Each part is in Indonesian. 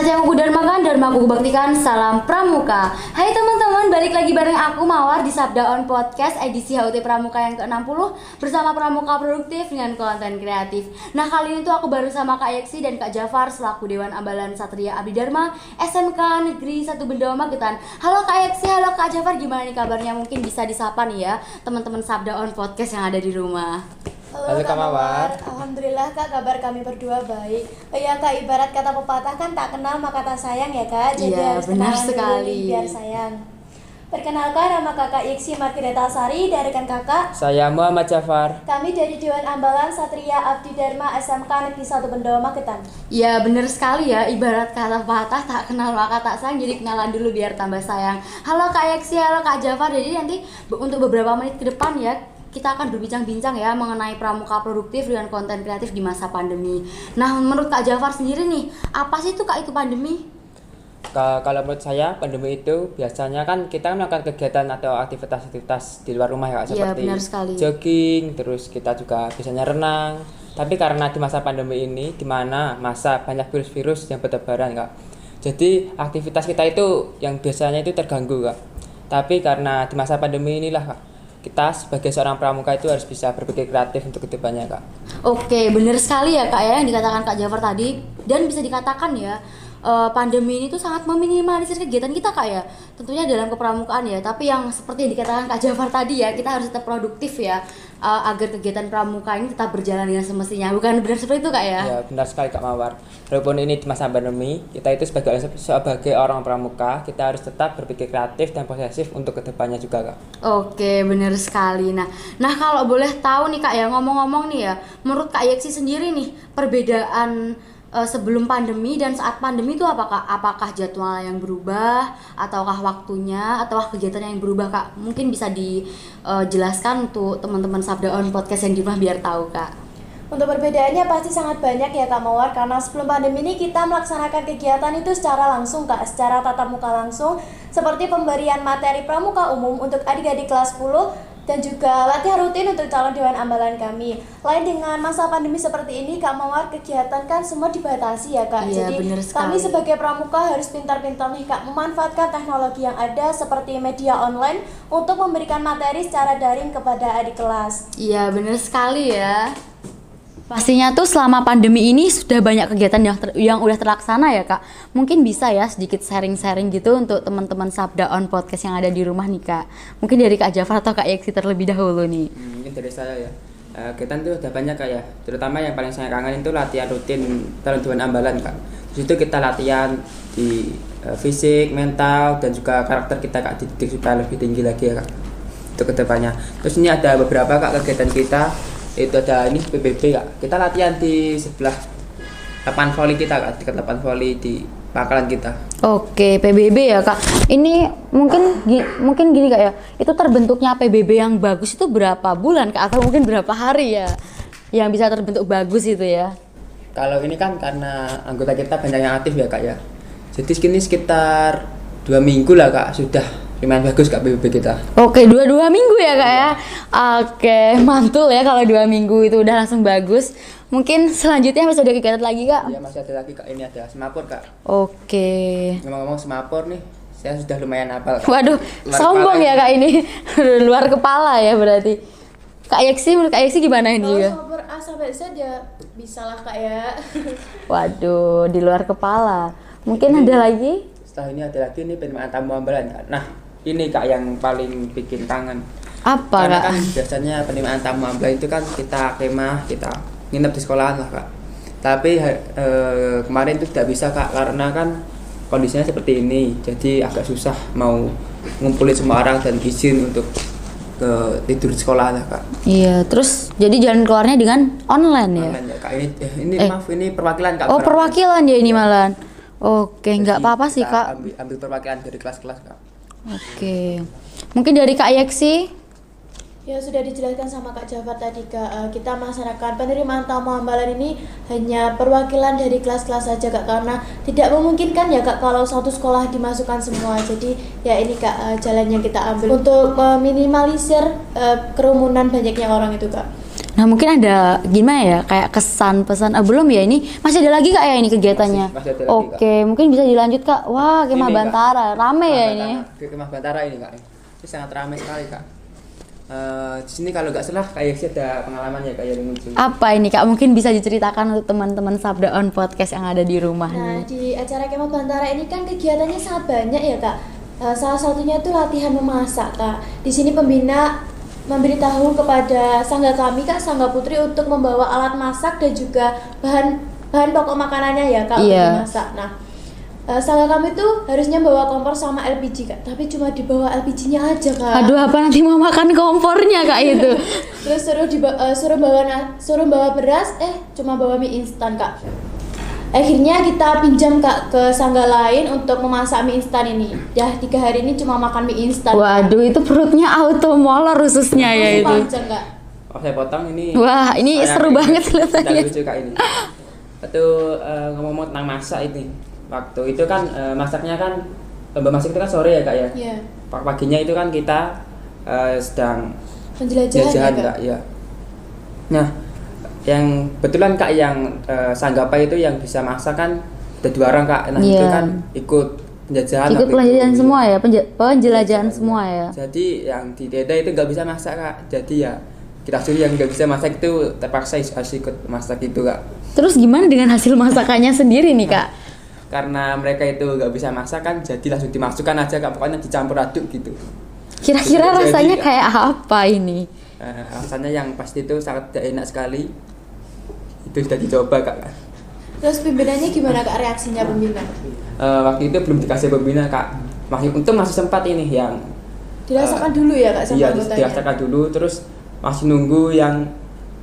Satyaku Dharmakan, Dharmaku Baktikan, salam Pramuka. Hai teman-teman, balik lagi bareng aku Mawar di Sabda On Podcast edisi HUT Pramuka yang ke-60 bersama Pramuka Produktif dengan konten kreatif. Nah, kali ini tuh aku baru sama Kak Yeksi dan Kak Jafar selaku Dewan Ambalan Satria Abdi Dharma SMK Negeri 1 Bendoa Magetan. Halo Kak Yeksi, halo Kak Jafar, gimana nih kabarnya? Mungkin bisa disapa nih ya teman-teman Sabda On Podcast yang ada di rumah. Halo Kak Mawar. Alhamdulillah Kak, kabar kami berdua baik. Oh ya Kak, ibarat kata pepatah kan tak kenal maka tak sayang ya Kak. Jadi Iya, harus benar kenalan dulu sekali. nih, biar sayang. Perkenalkan, nama Kakak Yeksi Margareta Sari dari rekan Kakak. Saya Muhammad Jafar. Kami dari Dewan Ambalan Satria Abdi Dharma SMK Negeri 1 Bendoa Magetan. Ya bener sekali ya, ibarat kata patah tak kenal maka tak sayang, jadi kenalan dulu biar tambah sayang. Halo Kak Yeksi, halo Kak Jafar. Jadi nanti untuk beberapa menit ke depan ya kita akan berbincang-bincang ya mengenai pramuka produktif dengan konten kreatif di masa pandemi. Nah, menurut Kak Jafar sendiri nih, apa sih itu Kak itu pandemi? Kalau menurut saya pandemi itu biasanya kan kita melakukan kegiatan atau aktivitas-aktivitas di luar rumah ya Kak, Iya, seperti benar sekali. jogging, terus kita juga biasanya renang. Tapi karena di masa pandemi ini di mana masa banyak virus-virus yang bertebaran Kak. Jadi aktivitas kita itu yang biasanya itu terganggu Kak. Tapi karena di masa pandemi inilah Kak, kita sebagai seorang pramuka itu harus bisa berpikir kreatif untuk kedepannya Kak. Oke, bener sekali ya Kak ya yang dikatakan Kak Jafar tadi. Dan bisa dikatakan ya pandemi ini tuh sangat meminimalisir kegiatan kita Kak ya. Tentunya dalam kepramukaan ya. Tapi yang seperti yang dikatakan Kak Jafar tadi ya, kita harus tetap produktif ya agar kegiatan pramuka ini tetap berjalan dengan semestinya. Bukan benar seperti itu Kak ya? Ya benar sekali Kak Mawar. Walaupun ini di masa pandemi, kita itu sebagai orang pramuka, kita harus tetap berpikir kreatif dan posesif untuk kedepannya juga Kak. Oke, benar sekali. Nah kalau boleh tahu nih Kak ya, ngomong-ngomong nih ya, menurut Kak Yeksi sendiri nih, perbedaan sebelum pandemi dan saat pandemi itu apakah jadwal yang berubah, ataukah waktunya, ataukah kegiatan yang berubah Kak? Mungkin bisa dijelaskan untuk teman-teman Sabda On Podcast yang di rumah biar tahu Kak. Untuk perbedaannya pasti sangat banyak ya Kak Mawar, karena sebelum pandemi ini kita melaksanakan kegiatan itu secara langsung Kak, secara tatap muka langsung, seperti pemberian materi pramuka umum untuk adik-adik kelas 10 dan juga latihan rutin untuk calon Dewan Ambalan kami. Lain dengan masa pandemi seperti ini Kak Mawar, kegiatan kan semua dibatasi ya Kak. Iya, jadi bener sekali. kami sebagai pramuka harus pintar-pintar nih Kak memanfaatkan teknologi yang ada seperti media online untuk memberikan materi secara daring kepada adik kelas. Iya, benar sekali ya. Pastinya tuh selama pandemi ini sudah banyak kegiatan yang udah terlaksana ya Kak. Mungkin bisa ya sedikit sharing-sharing gitu untuk teman-teman Sabda On Podcast yang ada di rumah nih Kak. Mungkin dari Kak Jafar atau Kak Yeksi terlebih dahulu nih. Mungkin dari saya ya. Kegiatan itu udah banyak Kak ya. Terutama yang paling saya kangen itu latihan rutin calon Dewan Ambalan Kak. Di situ kita latihan di fisik, mental dan juga karakter kita Kak, dididik supaya lebih tinggi lagi ya Kak. Untuk kedepannya. Terus ini ada beberapa Kak kegiatan kita. Itu ada ini PBB Kak. Kita latihan di sebelah lapangan voli kita Kak, dekat lapangan voli di pangkalan kita. Oke, PBB ya Kak. Ini mungkin gini Kak ya. Itu terbentuknya PBB yang bagus itu berapa bulan Kak atau mungkin berapa hari ya yang bisa terbentuk bagus itu ya? Kalau ini kan karena anggota kita banyak yang aktif ya Kak ya. Jadi ini sekitar 2 minggu lah Kak, sudah lumayan bagus Kak PBB kita. Oke, 2 minggu ya Kak ya. Oke, mantul ya kalau 2 minggu itu udah langsung bagus. Mungkin selanjutnya masih ada kegiatan lagi Kak? Iya masih ada lagi Kak, ini ada semapur Kak. Oke. Ngomong-ngomong semapur nih, saya sudah lumayan hafal Kak. Waduh, Luar sombong kepala ya Kak ini. Luar kepala ya berarti. Kak Yeksi, menurut Kak Yeksi gimana ini juga? Kalau A sampai Z ya bisa lah Kak ya. Waduh, di luar kepala. Mungkin ada lagi? Setelah ini ada lagi nih penerimaan tamu ambalan Kak. Nah, ini Kak yang paling bikin kangen. Apa Karena Kak? kan biasanya penerimaan tamu ambalan itu kan kita kemah, kita nginep di sekolahan lah Kak. Tapi kemarin itu tidak bisa Kak karena kan kondisinya seperti ini. Jadi agak susah mau ngumpulin semua orang dan izin untuk tidur di sekolah lah Kak. Iya, terus jadi jalan keluarnya dengan online ya? Online ya Kak. Ini maaf ini perwakilan Kak. Oh, perwakilan ya ini malahan. Oke, nggak Jadi apa-apa sih kita Kak. Ambil perwakilan dari kelas-kelas Kak. Oke. Mungkin dari Kak Yeksi? Ya sudah dijelaskan sama Kak Jafar tadi Kak, kita melaksanakan penerimaan tamu ambalan ini hanya perwakilan dari kelas-kelas saja Kak, karena tidak memungkinkan ya Kak kalau satu sekolah dimasukkan semua. Jadi ya ini Kak jalan yang kita ambil untuk meminimalisir kerumunan banyaknya orang itu Kak. Nah mungkin ada gimana ya kayak kesan pesan belum ya ini masih ada lagi kak ya ini kegiatannya. Masih ada lagi, Oke mungkin bisa dilanjut kak. Wah kemah Ini, Kak. Bantara rame ya ini. Kemah Bantara ini kak, ini sangat ramai sekali kak. Di sini kalau nggak salah kayak sih ada pengalaman ya kayak yang lucu. Apa ini kak mungkin bisa diceritakan untuk teman-teman Sabda On Podcast yang ada di rumah Nah, nih. di acara Kemah Bantara ini kan kegiatannya sangat banyak ya kak. Salah satunya itu latihan memasak kak. Di sini pembina memberitahu kepada sangga kami kak, sangga putri untuk membawa alat masak dan juga bahan pokok makanannya ya kak Iya. untuk dimasak. Nah, sangga kami tuh harusnya bawa kompor sama LPG kak, tapi cuma dibawa LPG-nya aja kak. Aduh apa nanti mau makan kompornya kak itu. Terus suruh bawa beras, cuma bawa mie instan kak. Akhirnya kita pinjam kak ke sangga lain untuk memasak mie instan ini. Ya 3 hari ini cuma makan mie instan. Waduh itu perutnya auto molor khususnya ya Masih itu. panjang kak. Oh saya potong ini. Wah ini Saya seru ini banget sedang kelihatannya. lucu kak ini. Itu ngomong tentang masak ini. Waktu itu kan masaknya kan lomba masak itu kan sore ya kak ya. Iya. Paginya itu kan kita sedang Penjelajahan ya jajahan kak. kak ya. Nah yang betulan kak yang sanggapa itu yang bisa masak kan ada 2 orang kak. Nah itu Iya. kan ikut penjajahan. Ikut waktu itu. penjelajahan semua ya, penjelajahan semua ya. Jadi yang di Deda itu nggak bisa masak kak. Jadi ya kita suruh yang nggak bisa masak itu terpaksa harus ikut masak itu kak. Terus gimana dengan hasil masakannya sendiri nih kak? Karena mereka itu nggak bisa masak kan, jadi langsung dimasukkan aja kak. Pokoknya dicampur aduk gitu. Kira-kira Jadi, rasanya Kak. kayak apa ini? Rasanya yang pasti itu sangat tidak enak sekali. Itu sudah dicoba kak. Terus pimpinannya gimana kak reaksinya pembina? Waktu itu belum dikasih pembina kak. Untung masih sempat ini yang Dirasakan dulu ya kak sama iya anggotanya? dirasakan dulu, terus masih nunggu yang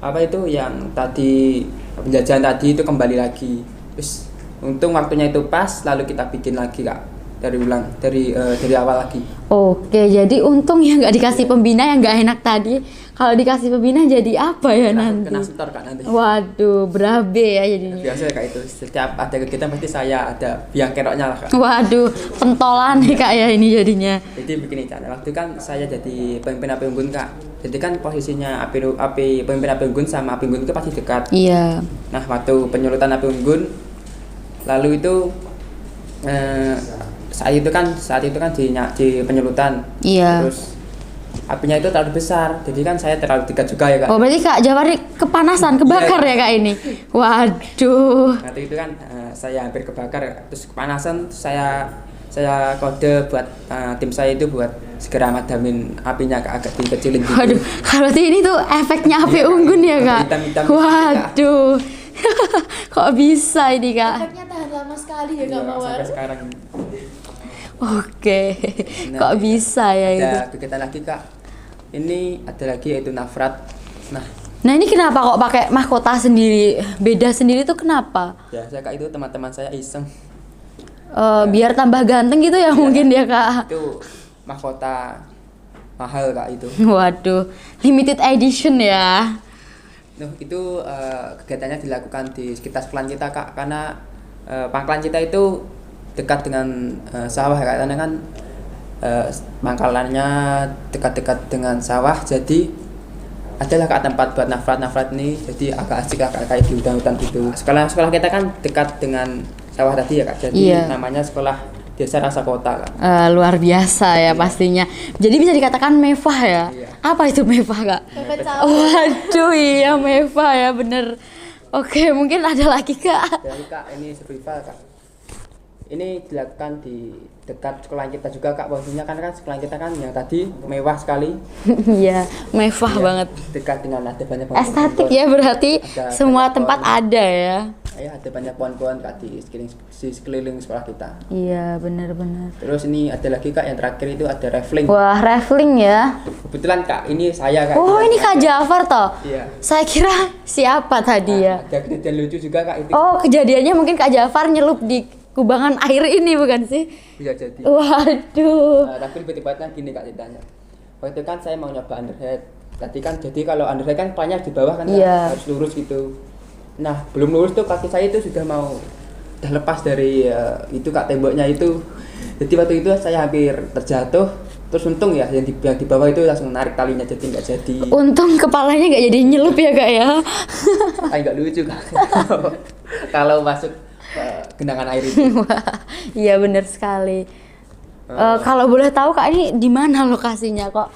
apa itu yang tadi penjajahan tadi itu kembali lagi. Terus untung waktunya itu pas, lalu kita bikin lagi kak dari awal lagi. Oke, jadi untung ya nggak dikasih pembina yang nggak enak tadi. Kalau dikasih pembina jadi apa ya nanti? Kena setor kak nanti. Waduh, berabe ya jadinya. Biasa kayak itu, setiap ada kegiatan pasti saya ada biang keroknya lah kak. Waduh, pentolan nih kak ya ini jadinya. Jadi begini kak, waktu kan saya jadi pemimpin api unggun kak. Jadi kan posisinya pemimpin api unggun sama api unggun itu pasti dekat. Iya. Nah waktu penyulutan api unggun, lalu itu saat itu kan di penyulutan. Iya. Terus apinya itu terlalu besar, jadi kan saya terlalu dekat juga ya kak. Oh berarti kak Jawari kepanasan, kebakar Iya. ya kak ini. Waduh. Waktu itu kan saya hampir kebakar, terus kepanasan saya kode buat tim saya itu buat segera madamin apinya kak, agak dikecilin gitu. Waduh, berarti ini tuh efeknya api unggun ya kak? Hitam-hitam. Waduh, kok bisa ini kak? Efeknya tahan lama sekali ya kak Iya, Mawar. sampai sekarang. Oke, Nah, kok bisa ya itu? Ada kegiatan lagi kak. Ini ada lagi yaitu nafrat. Nah ini kenapa kok pakai mahkota sendiri? Beda sendiri tuh kenapa? Biasa kak, itu teman-teman saya iseng. Biar tambah ganteng gitu ya mungkin ya kak? Itu mahkota mahal kak itu. Waduh, limited edition ya? Itu kegiatannya dilakukan di sekitar sekolahan kita kak, karena pangkalan kita itu dekat dengan sawah kak, karena kan pangkalannya dekat-dekat dengan sawah, jadi adalah kak tempat buat nafrat ini, jadi agak asik lah kak, kayak di hutan-hutan gitu. Sekolah kita kan dekat dengan sawah tadi ya kak, jadi Iya. namanya sekolah desa rasa kota kak. Luar biasa ya pastinya. Jadi bisa dikatakan mewah ya? Iya. Apa itu mewah kak? Pepet sawah. Waduh iya mewah ya bener. Oke mungkin ada lagi kak. Jadi kak ini survival kak. Ini dilakukan di dekat sekolah kita juga kak, posisinya kan sekolah kita kan yang tadi mewah sekali. Iya mewah Iya, banget. Dekat dengan ada banyak Estetik ya berarti Ada semua banyak tempat pohon. ada ya. Ya ada banyak pohon-pohon kak di sekeliling sekolah kita. Iya benar-benar. Terus ini ada lagi kak yang terakhir itu ada raffling. Wah raffling ya. Kebetulan kak ini saya kak. Oh ini kak Jafar toh. Iya. Saya kira siapa tadi ya? Ada kejadian lucu juga kak itu. Oh kejadiannya mungkin kak Jafar nyelup di kubangan air ini bukan sih? Bisa jadi. Waduh. Tapi lebih tepatnya gini kak ceritanya. Waktu itu kan saya mau nyoba underhead. Tadi kan jadi kalau underhead kan kepalanya di bawah kan Kak, Iya. harus lurus gitu. Nah belum lurus tuh kaki saya itu sudah lepas dari itu kak temboknya itu. Jadi waktu itu saya hampir terjatuh. Terus untung ya yang di bawah itu langsung narik talinya jadi nggak jadi. Untung kepalanya nggak jadi nyelup ya kak ya. Nggak lucu kak. Kalau masuk genangan air itu. Wah, iya benar sekali. Kalau boleh tahu kak, ini di mana lokasinya kok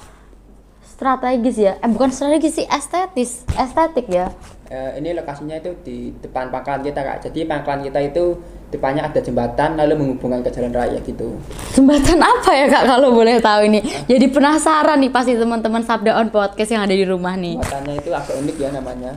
strategis ya? Bukan strategis sih, estetik ya. Ini lokasinya itu di depan pangkalan kita kak. Jadi pangkalan kita itu depannya ada jembatan lalu menghubungkan ke jalan raya gitu. Jembatan apa ya kak kalau boleh tahu ini? Jadi penasaran nih pasti teman-teman Sabda On Podcast yang ada di rumah nih. Jembatannya itu agak unik ya namanya.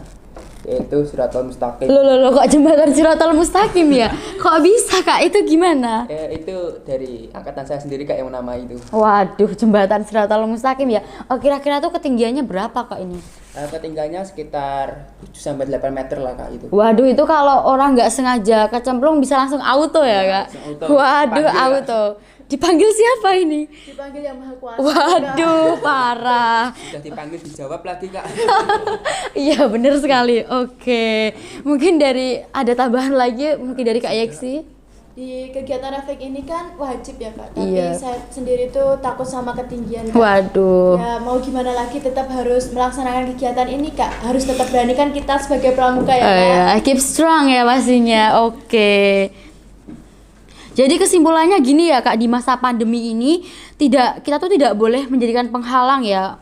Yaitu Siratal Mustaqim. Loh, kok jembatan Siratal Mustaqim ya? Kok bisa kak? Itu gimana? Itu dari angkatan saya sendiri kak yang menamai itu. Waduh, jembatan Siratal Mustaqim ya. Oh, kira-kira tuh ketinggiannya berapa kak ini? Ketinggiannya sekitar 7-8 meter lah kak itu. Waduh, itu kalau orang nggak sengaja kecemplung bisa langsung auto ya kak? Auto. Waduh, Dipanggil, auto. Dipanggil siapa ini? Dipanggil Yang Maha Kuasa. Waduh, parah. Sudah dipanggil dijawab lagi kak. Iya, bener sekali. Oke. Mungkin ada tambahan lagi mungkin dari Kak Yeksi? Di kegiatan refleks ini kan wajib ya kak, tapi Iya. saya sendiri tuh takut sama ketinggian kak. Waduh. Ya mau gimana lagi tetap harus melaksanakan kegiatan ini kak, harus tetap berani kan kita sebagai pramuka ya kak. Ya, keep strong ya pastinya. Oke. Jadi kesimpulannya gini ya kak, di masa pandemi ini kita tuh tidak boleh menjadikan penghalang ya.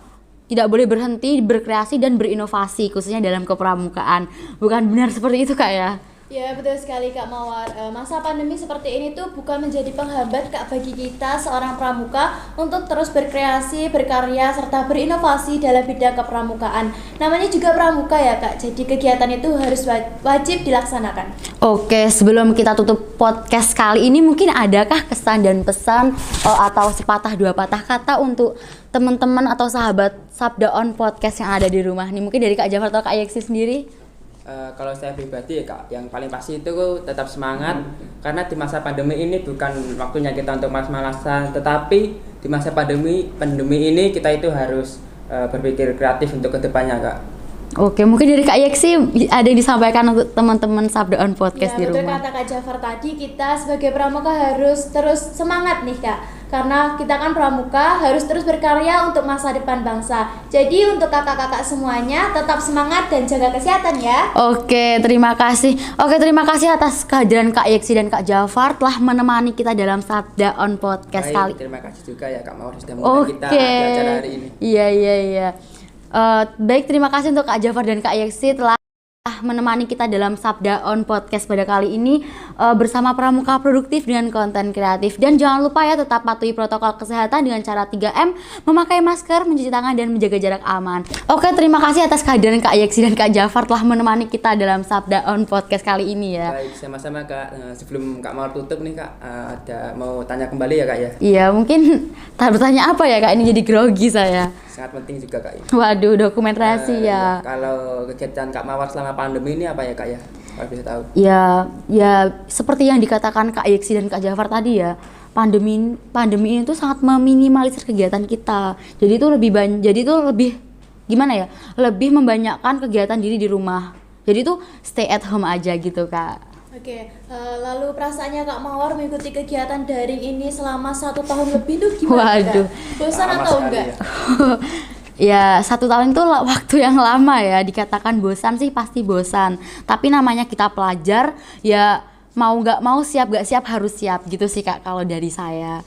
Tidak boleh berhenti berkreasi dan berinovasi khususnya dalam kepramukaan. Bukan benar seperti itu kak ya? Ya betul sekali Kak Mawar. Masa pandemi seperti ini tuh bukan menjadi penghambat Kak bagi kita seorang pramuka untuk terus berkreasi, berkarya, serta berinovasi dalam bidang kepramukaan. Namanya juga pramuka ya Kak, jadi kegiatan itu harus wajib dilaksanakan. Oke, sebelum kita tutup podcast kali ini, mungkin adakah kesan dan pesan atau sepatah dua patah kata untuk teman-teman atau sahabat Sabda On Podcast yang ada di rumah nih? Mungkin dari Kak Jafar atau Kak Yeksi sendiri? Kalau saya pribadi ya kak, yang paling pasti itu tetap semangat karena di masa pandemi ini bukan waktunya kita untuk malas-malasan, tetapi di masa pandemi ini kita itu harus berpikir kreatif untuk kedepannya kak. Oke, mungkin dari Kak Yeksi ada yang disampaikan untuk teman-teman Sabda On Podcast di Ya betul rumah. kata Kak Jafar tadi, kita sebagai pramuka harus terus semangat nih Kak, karena kita kan pramuka harus terus berkarya untuk masa depan bangsa. Jadi untuk kakak-kakak semuanya tetap semangat dan jaga kesehatan ya. Oke, terima kasih. Terima kasih atas kehadiran Kak Yeksi dan Kak Jafar telah menemani kita dalam Sabda On Podcast kali. Terima kasih juga ya Kak Mawar sudah mengundang kita di acara hari ini. Iya. Baik, terima kasih untuk Kak Jafar dan Kak Yeksi telah menemani kita dalam Sabda On Podcast pada kali ini bersama pramuka produktif dengan konten kreatif. Dan jangan lupa ya, tetap patuhi protokol kesehatan dengan cara 3M, memakai masker, mencuci tangan, dan menjaga jarak aman. Oke, terima kasih atas kehadiran Kak Yeksi dan Kak Jafar telah menemani kita dalam Sabda On Podcast kali ini ya. Baik, sama-sama Kak. Sebelum Kak Mawar tutup nih Kak, ada mau tanya kembali ya Kak ya? Iya, mungkin bertanya apa ya Kak, ini jadi grogi saya. Sangat penting juga Kak ya. Waduh, dokumentasi ya. Kalau kegiatan Kak Mawar selama pandemi ini apa ya Kak ya? Kalau bisa tahu. Ya seperti yang dikatakan Kak Yeksi dan Kak Jafar tadi ya. Pandemi ini tuh sangat meminimalisir kegiatan kita. Jadi itu lebih gimana ya? Lebih membanyakkan kegiatan diri di rumah. Jadi itu stay at home aja gitu Kak. Oke, lalu perasaannya Kak Mawar mengikuti kegiatan daring ini selama 1 tahun lebih tuh gimana? Waduh. Kak? Bosan Lama atau sekali enggak? Ya 1 tahun itu waktu yang lama ya. Dikatakan bosan sih pasti bosan. Tapi namanya kita pelajar ya, mau nggak mau, siap nggak siap harus siap gitu sih Kak kalau dari saya.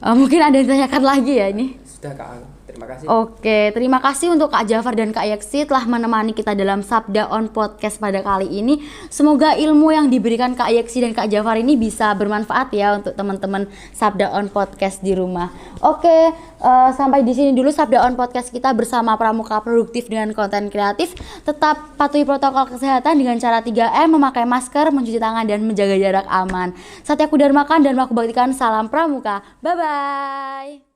Mungkin ada yang ditanyakan lagi ya ini. Sudah Kak, terima kasih. Oke, terima kasih untuk Kak Jafar dan Kak Yeksi telah menemani kita dalam Sabda On Podcast pada kali ini. Semoga ilmu yang diberikan Kak Yeksi dan Kak Jafar ini bisa bermanfaat ya untuk teman-teman Sabda On Podcast di rumah. Oke, sampai di sini dulu Sabda On Podcast kita bersama pramuka produktif dengan konten kreatif. Tetap patuhi protokol kesehatan dengan cara 3M, memakai masker, mencuci tangan, dan menjaga jarak aman. Satya Kudarmakan dan Maku Baktikan, salam pramuka. Bye-bye.